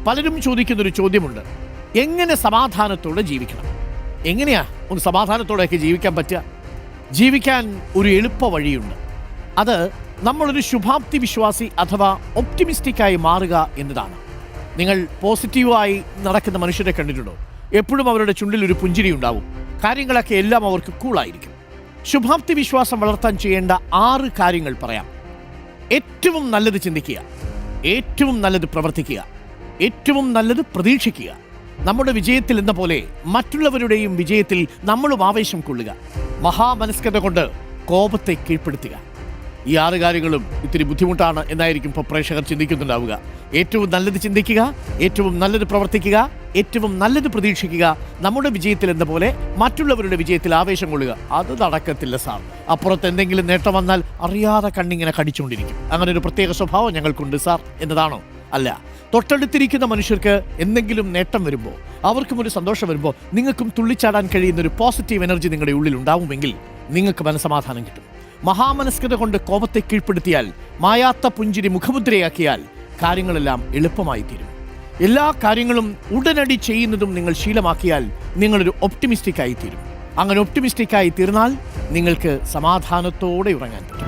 പലരും ചോദിക്കുന്നൊരു ചോദ്യമുണ്ട്, എങ്ങനെ സമാധാനത്തോടെ ജീവിക്കണം? എങ്ങനെയാ ഒന്ന് സമാധാനത്തോടെയൊക്കെ ജീവിക്കാൻ പറ്റുക? ജീവിക്കാൻ ഒരു എളുപ്പ വഴിയുണ്ട്. അത് നമ്മളൊരു ശുഭാപ്തി വിശ്വാസി അഥവാ ഒപ്റ്റിമിസ്റ്റിക്കായി മാറുക എന്നതാണ്. നിങ്ങൾ പോസിറ്റീവായി നടക്കുന്ന മനുഷ്യരെ കണ്ടിട്ടുണ്ടോ? എപ്പോഴും അവരുടെ ചുണ്ടിൽ ഒരു പുഞ്ചിരി ഉണ്ടാവും. കാര്യങ്ങളൊക്കെ എല്ലാം അവർക്ക് കൂളായിരിക്കും. ശുഭാപ്തി വിശ്വാസം വളർത്താൻ ചെയ്യേണ്ട 6 കാര്യങ്ങൾ പറയാം. ഏറ്റവും നല്ലത് ചിന്തിക്കുക, ഏറ്റവും നല്ലത് പ്രവർത്തിക്കുക, ഏറ്റവും നല്ലത് പ്രതീക്ഷിക്കുക. നമ്മുടെ വിജയത്തിൽ എന്ന പോലെ മറ്റുള്ളവരുടെയും വിജയത്തിൽ നമ്മളും ആവേശം കൊള്ളുക. മഹാമനസ്കത കൊണ്ട് കോപത്തെ കീഴ്പ്പെടുത്തുക. ഈ 6 കാര്യങ്ങളും ഇത്തിരി ബുദ്ധിമുട്ടാണ് എന്നായിരിക്കും ഇപ്പോൾ പ്രേക്ഷകർ ചിന്തിക്കുന്നുണ്ടാവുക. ഏറ്റവും നല്ലത് ചിന്തിക്കുക, ഏറ്റവും നല്ലത് പ്രവർത്തിക്കുക, ഏറ്റവും നല്ലത് പ്രതീക്ഷിക്കുക, നമ്മുടെ വിജയത്തിൽ എന്ന പോലെ മറ്റുള്ളവരുടെ വിജയത്തിൽ ആവേശം കൊള്ളുക. അത് നടക്കത്തില്ല സാർ. അപ്പുറത്ത് എന്തെങ്കിലും നേട്ടം വന്നാൽ അറിയാതെ കണ്ണിങ്ങനെ കടിച്ചുകൊണ്ടിരിക്കും. അങ്ങനെ ഒരു പ്രത്യേക സ്വഭാവം ഞങ്ങൾക്കുണ്ട് സാർ എന്നതാണോ? അല്ല. തൊട്ടടുത്തിരിക്കുന്ന മനുഷ്യർക്ക് എന്തെങ്കിലും നേട്ടം വരുമ്പോൾ, അവർക്കും ഒരു സന്തോഷം വരുമ്പോൾ നിങ്ങൾക്കും തുള്ളിച്ചാടാൻ കഴിയുന്ന ഒരു പോസിറ്റീവ് എനർജി നിങ്ങളുടെ ഉള്ളിൽ ഉണ്ടാവുമെങ്കിൽ നിങ്ങൾക്ക് മനസ്സമാധാനം കിട്ടും. മഹാമനസ്കത കൊണ്ട് കോപത്തെ കീഴ്പ്പെടുത്തിയാൽ, മായാത്ത പുഞ്ചിരി മുഖമുദ്രയാക്കിയാൽ കാര്യങ്ങളെല്ലാം എളുപ്പമായി തീരും. എല്ലാ കാര്യങ്ങളും ഉടനടി ചെയ്യുന്നതും നിങ്ങൾ ശീലമാക്കിയാൽ നിങ്ങളൊരു ഒപ്റ്റിമിസ്റ്റിക്കായി തീരും. അങ്ങനെ ഒപ്റ്റിമിസ്റ്റിക്കായി തീർന്നാൽ നിങ്ങൾക്ക് സമാധാനത്തോടെ ഉറങ്ങാൻ പറ്റും.